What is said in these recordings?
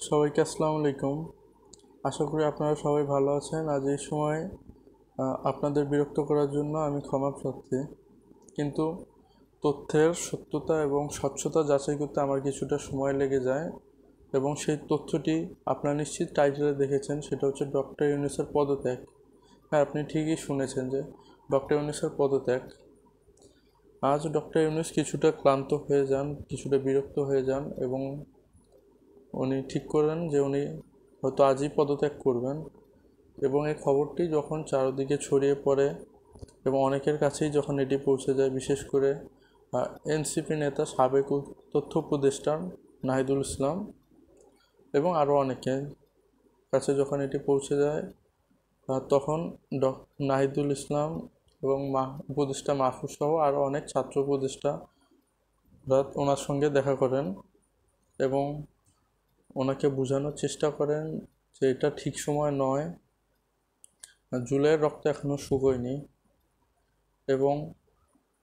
সবাইকে আসসালামু আলাইকুম। আশা করি আপনারা সবাই ভালো আছেন। আজ এই সময় আপনাদের বিরক্ত করার জন্য আমি ক্ষমা প্রার্থী, কিন্তু তথ্যের সত্যতা এবং স্বচ্ছতা যাচাই করতে আমার কিছুটা সময় লেগে যায়। এবং সেই তথ্যটি আপনারা নিশ্চিত টাইটেলে দেখেছেন, সেটা হচ্ছে ডক্টর ইউনূসের পদত্যাগ। হ্যাঁ, আপনি ঠিকই শুনেছেন যে ডক্টর ইউনূসের পদত্যাগ। আজ ডক্টর ইউনূস কিছুটা ক্লান্ত হয়ে যান, কিছুটা বিরক্ত হয়ে যান এবং উনি ঠিক করেন যে উনি হয়তো আজই পদত্যাগ করবেন। এবং এই খবরটি যখন চারদিকে ছড়িয়ে পড়ে এবং অনেকের কাছেই যখন এটি পৌঁছে যায়, বিশেষ করে এনসিপি নেতা সাবেক তথ্য উপদেষ্টা নাহিদুল ইসলাম এবং আরও অনেকের কাছে যখন এটি পৌঁছে যায়, তখন নাহিদুল ইসলাম এবং উপদেষ্টা মাহফুজ সহ আরও অনেক ছাত্র উপদেষ্টা ওনার সঙ্গে দেখা করেন এবং ওনাকে বোঝানোর চেষ্টা করেন যে এটা ঠিক সময় নয়, জুলাইয়ের রক্ত এখনও শুকোয়নি এবং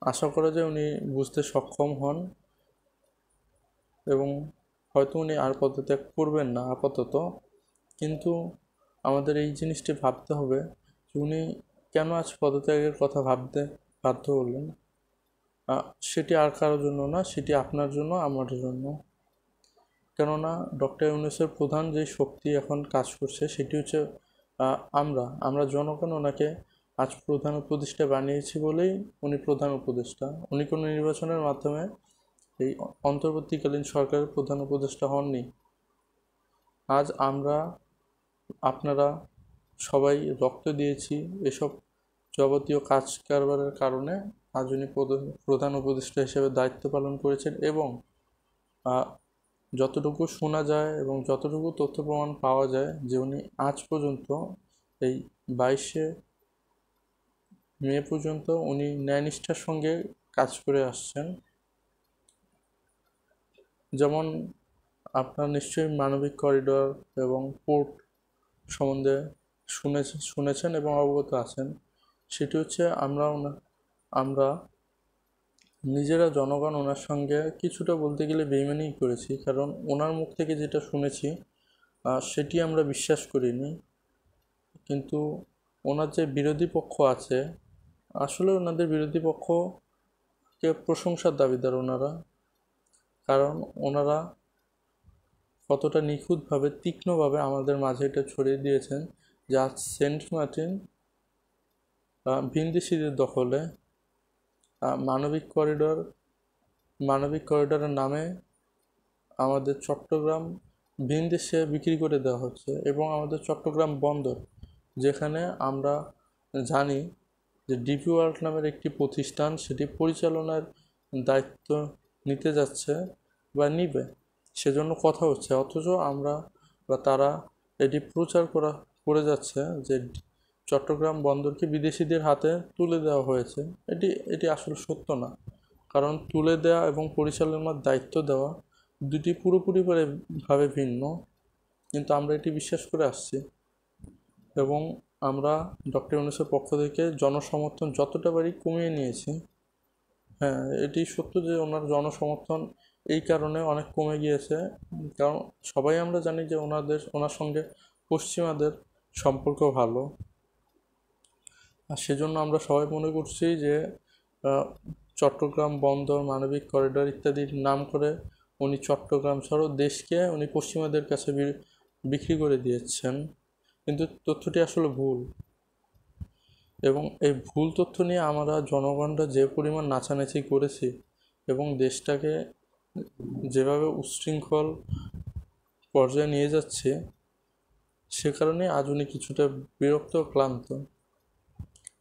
আশা করা যায় উনি বুঝতে সক্ষম হন এবং হয়তো উনি আর পদত্যাগ করবেন না আপাতত। কিন্তু আমাদের এই জিনিসটি ভাবতে হবে যে উনি কেন আজ পদত্যাগের কথা ভাবতে বাধ্য হলেন। সেটি আর কারোর জন্য না, সেটি আপনার জন্য, আমার জন্য। কেননা ডক্টর ইউনূসের প্রধান যে শক্তি এখন কাজ করছে সেটি হচ্ছে আমরা জনগণ ওনাকে আজ প্রধান উপদেষ্টা বানিয়েছি বলেই উনি প্রধান উপদেষ্টা। উনি কোনো নির্বাচনের মাধ্যমে এই অন্তর্বর্তীকালীন সরকারের প্রধান উপদেষ্টা হননি। আজ আপনারা সবাই রক্ত দিয়েছি এসব যাবতীয় কাজ কারবারের কারণে আজ উনি প্রধান উপদেষ্টা হিসেবে দায়িত্ব পালন করেছেন। এবং যতটুকু শোনা যায় এবং যতটুকু তথ্য প্রমাণ পাওয়া যায় যে উনি আজ পর্যন্ত এই 22শে মে পর্যন্ত উনি ন্যায়নিষ্ঠার সঙ্গে কাজ করে আসছেন। যেমন আপনারা নিশ্চয়ই মানবিক করিডোর এবং পোর্ট সম্বন্ধে শুনেছেন এবং অবগত আছেন। সেটি হচ্ছে আমরা নিজেরা জনগণ ওনার সঙ্গে কিছুটা বলতে গেলে বেইমানি করেছি, কারণ ওনার মুখ থেকে যেটা শুনেছি সেটি আমরা বিশ্বাস করিনি। কিন্তু ওনার যে বিরোধী পক্ষ আছে, আসলে ওনাদের বিরোধী পক্ষকে প্রশংসার দাবিদার ওনারা, কারণ ওনারা কতটা নিখুঁতভাবে তীক্ষ্ণভাবে আমাদের মাঝে এটা ছড়িয়ে দিয়েছেন যে আজ সেন্ট মার্টিন ভিনদেশীদের দখলে। মানবিক করিডোরের নামে আমাদের চট্টগ্রাম ভিনদেশে বিক্রি করে দেওয়া হচ্ছে এবং আমাদের চট্টগ্রাম বন্দর, যেখানে আমরা জানি যে ডিপি ওয়ার্ল্ড নামের একটি প্রতিষ্ঠান সেটি পরিচালনার দায়িত্ব নিতে যাচ্ছে বা নিবে, সেজন্য কথা হচ্ছে। অথচ তারা এটি প্রচার করে যাচ্ছে যে চট্টগ্রাম বন্দরকে বিদেশিদের হাতে তুলে দেওয়া হয়েছে। এটি আসলে সত্য না, কারণ তুলে দেওয়া এবং পরিচালনার দায়িত্ব দেওয়া দুটি পুরোপুরিভাবে ভিন্ন। কিন্তু আমরা এটি বিশ্বাস করে আসছি এবং আমরা ডক্টর ইউনূসের পক্ষ থেকে জনসমর্থন যতটা পারি কমিয়ে নিয়েছি। হ্যাঁ, এটি সত্য যে ওনার জনসমর্থন এই কারণে অনেক কমে গিয়েছে, কারণ সবাই আমরা জানি যে ওনার সঙ্গে পশ্চিমাদের সম্পর্ক ভালো। আর সেজন্য আমরা সবাই মনে করছি যে চট্টগ্রাম বন্দর, মানবিক করিডোর ইত্যাদির নাম করে উনি চট্টগ্রাম ছাড়াও দেশকে উনি পশ্চিমাদের কাছে বিক্রি করে দিয়েছেন। কিন্তু তথ্যটি আসলে ভুল এবং এই ভুল তথ্য নিয়ে আমরা জনগণরা যে পরিমাণ নাচানাচি করেছি এবং দেশটাকে যেভাবে উচ্ছৃঙ্খল পর্যায়ে নিয়ে যাচ্ছে, সে কারণে আজ উনি কিছুটা বিরক্ত ক্লান্ত।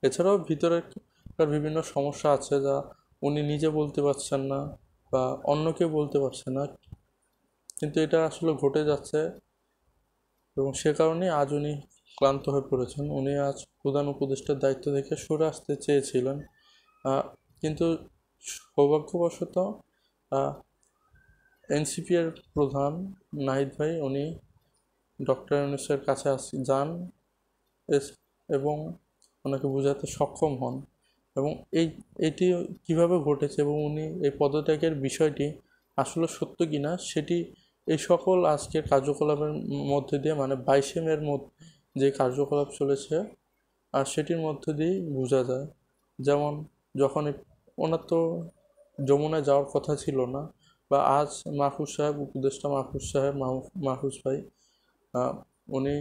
এছাড়াও ভিতরের বিভিন্ন সমস্যা আছে যা উনি নিজে বলতে পারছেন না বা অন্য কেউ বলতে পারছে না, কিন্তু এটা আসলে ঘটে যাচ্ছে এবং সে কারণেই আজ উনি ক্লান্ত হয়ে পড়েছেন। উনি আজ প্রধান উপদেষ্টার দায়িত্ব থেকে সরে আসতে চেয়েছিলেন, কিন্তু সৌভাগ্যবশত এনসিপি এর প্রধান নাহিদ ভাই উনি ডক্টর ইউনূসের কাছে যান এবং ওনাকে বোঝাতে সক্ষম হন। এবং এটি কিভাবে ঘটেছে এবং উনি এই পদত্যাগের বিষয়টি আসলে সত্য কিনা সেটি এই সকল আজকের কার্যকলাপের মধ্যে দিয়ে মানে 22শে মের মধ্যে যে কার্যকলাপ চলেছে আর সেটির মধ্য দিয়েই বোঝা যায়। যেমন যখন ওনার তো যমুনায় যাওয়ার কথা ছিল না, বা আজ মাহফুজ সাহেব, উপদেষ্টা মাহফুজ সাহেব, মাহফুজ ভাই উনি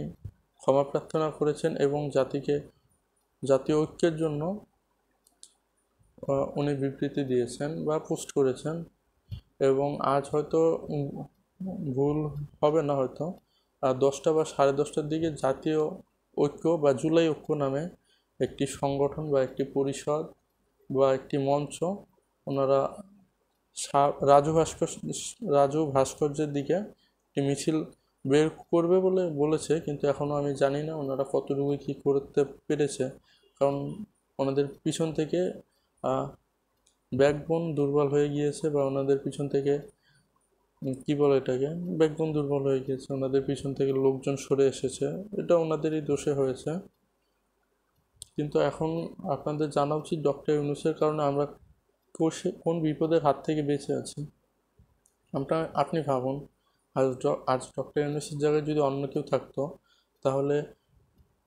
ক্ষমা প্রার্থনা করেছেন এবং জাতীয় ঐক্যের জন্য উনি বিবৃতি দিয়েছেন বা পোস্ট করেছেন। এবং আজ হয়তো ভুল হবে না, হয়তো 10টা বা 10:30টার দিকে জাতীয় ঐক্য বা জুলাই ঐক্য নামে একটি সংগঠন বা একটি পরিষদ বা একটি মঞ্চ ওনারা রাজু ভাস্কর্যের দিকে একটি মিছিল বের করবে বলে বলেছে, কিন্তু এখনও আমি জানি না ওনারা কতটুকু কী করতে পেরেছে, কারণ ওনাদের পিছন থেকে ব্যাকবোন দুর্বল হয়ে গিয়েছে, বা ওনাদের পিছন থেকে কী বলে এটাকে, ব্যাকবোন দুর্বল হয়ে গিয়েছে, ওনাদের পিছন থেকে লোকজন সরে এসেছে, এটা ওনাদেরই দোষে হয়েছে। কিন্তু এখন আপনাদের জানা উচিত ডক্টর ইউনূসের কারণে আমরা কোন বিপদের হাত থেকে বেঁচে আছি। আপনি ভাবুন, আজ ডক্টর ইউনূসের জায়গায় যদি অন্য কেউ থাকতো, তাহলে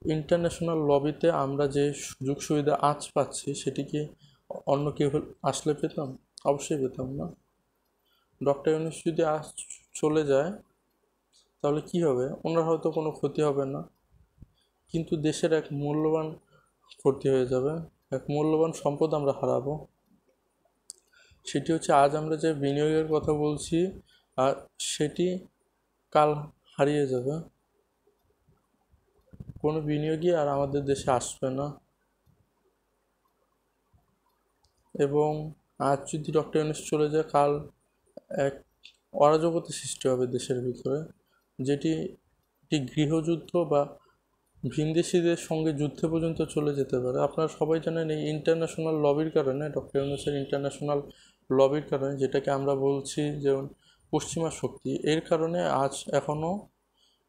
ইন্টারন্যাশনাল লবিতে আমরা যে সুযোগ সুবিধা আজ পাচ্ছি সেটি কি অন্য কেউ আসলে পেতাম? অবশ্যই পেতাম না। ডক্টর ইউনূস যদি আজ চলে যায় তাহলে কি হবে? ওনার হয়তো কোনো ক্ষতি হবে না, কিন্তু দেশের এক মূল্যবান ক্ষতি হয়ে যাবে, এক মূল্যবান সম্পদ আমরা হারাবো। সেটি হচ্ছে আজ আমরা যে বিনিয়োগের কথা বলছি আর সেটি কাল হারিয়ে যাবে, কোনো বিনিয়োগই আর আমাদের দেশে আসবে না। এবং আজ যদি ডক্টর ইউনূস চলে যায়, কাল এক অরাজকতা সৃষ্টি হবে দেশের ভিতরে, যেটি একটি গৃহযুদ্ধ বা ভিনদেশিদের সঙ্গে যুদ্ধে পর্যন্ত চলে যেতে পারে। আপনারা সবাই জানেন এই ইন্টারন্যাশনাল লবির কারণে, ডক্টর ইউনূসের ইন্টারন্যাশনাল লবির কারণে, যেটাকে আমরা বলছি যেমন পশ্চিমা শক্তি, এর কারণে আজ এখনও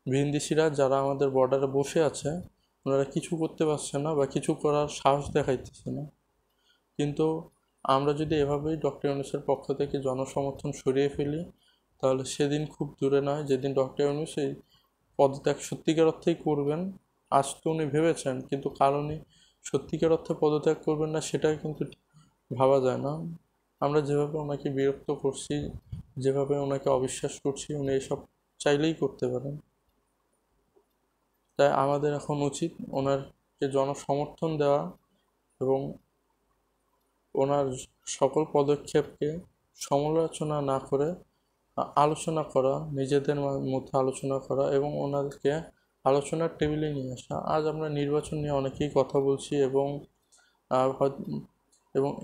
ভিনদেশিরা যারা আমাদের বর্ডারে বসে আছে ওনারা কিছু করতে পারছে না বা কিছু করার সাহস দেখাইতেছে না। কিন্তু আমরা যদি এভাবেই ডক্টর ইউনূসের পক্ষ থেকে জনসমর্থন সরিয়ে ফেলি, তাহলে সেদিন খুব দূরে নয় যেদিন ডক্টর ইউনূস এই পদত্যাগ সত্যিকার অর্থেই করবেন। আজ তো উনি ভেবেছেন, কিন্তু কাল উনি সত্যিকার অর্থে পদত্যাগ করবেন না সেটা কিন্তু ভাবা যায় না। আমরা যেভাবে ওনাকে বিরক্ত করছি, যেভাবে ওনাকে অবিশ্বাস করছি, উনি এসব চাইলেই করতে পারেন। তাই আমাদের এখন উচিত ওনারকে জনসমর্থন দেওয়া এবং ওনার সকল পদক্ষেপকে সমালোচনা না করে আলোচনা করা, নিজেদের মধ্যে আলোচনা করা এবং ওনাদেরকে আলোচনার টেবিলে নিয়ে আসা। আজ আমরা নির্বাচন নিয়ে অনেকেই কথা বলছি এবং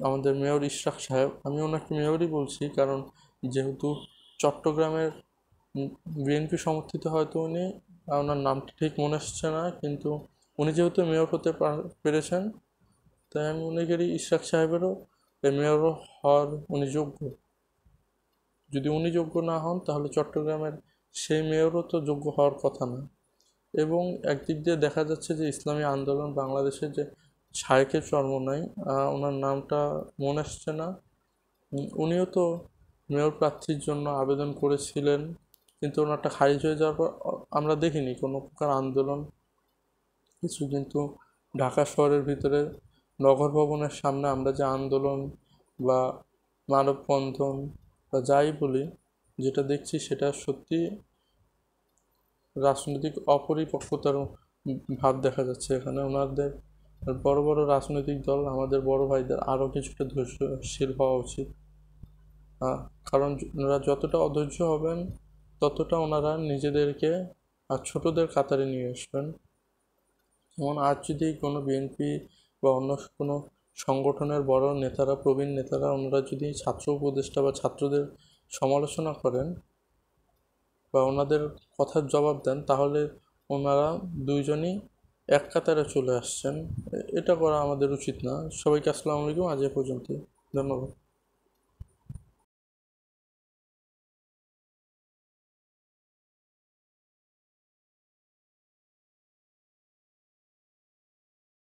আমাদের মেয়র ইশরাক সাহেব, আমি ওনাকে মেয়রই বলছি কারণ যেহেতু চট্টগ্রামের বিএনপি সমর্থিত, হয়তো উনি, ওনার নামটা ঠিক মনে আসছে না, কিন্তু উনি যেহেতু মেয়র হতে পেরেছেন, তাই আমি মনে করি ইশরাক সাহেবেরও মেয়র হওয়ার উনি যোগ্য। যদি উনি যোগ্য না হন তাহলে চট্টগ্রামের সেই মেয়রও তো যোগ্য হওয়ার কথা না। এবং একদিক দিয়ে দেখা যাচ্ছে যে ইসলামী আন্দোলন বাংলাদেশের যে শায়েখের চরমোনাই, ওনার নামটা মনে আসছে না, উনিও তো মেয়র প্রার্থীর জন্য আবেদন করেছিলেন, কিন্তু ওনারটা খারিজ হয়ে যাওয়ার পর আমরা দেখিনি কোনো প্রকার আন্দোলন কিছু। কিন্তু ঢাকা শহরের ভিতরে নগর ভবনের সামনে আমরা যে আন্দোলন বা মানববন্ধন বা যাই বলি, যেটা দেখছি সেটা সত্যি রাজনৈতিক অপরিপক্বতার ভাব দেখা যাচ্ছে এখানে। ওনাদের বড় বড় রাজনৈতিক দল, আমাদের বড় ভাইদের আরও কিছুটা ধৈর্যশীল হওয়া উচিত, কারণ ওনারা যতটা অধৈর্য হবেন ততটা ওনারা নিজেদেরকে আর ছোটদের কাতারে নিয়ে আসবেন। যেমন আজ যদি কোনো বিএনপি বা অন্য কোনো সংগঠনের বড় নেতারা, প্রবীণ নেতারা, ওনারা যদি ছাত্র উপদেষ্টা বা ছাত্রদের সমালোচনা করেন বা ওনাদের কথার জবাব দেন, তাহলে ওনারা দুইজনই এক কাতারে চলে আসছেন। এটা করা আমাদের উচিত না। সবাইকে আসসালামু আলাইকুম, আজ এ পর্যন্তই, ধন্যবাদ।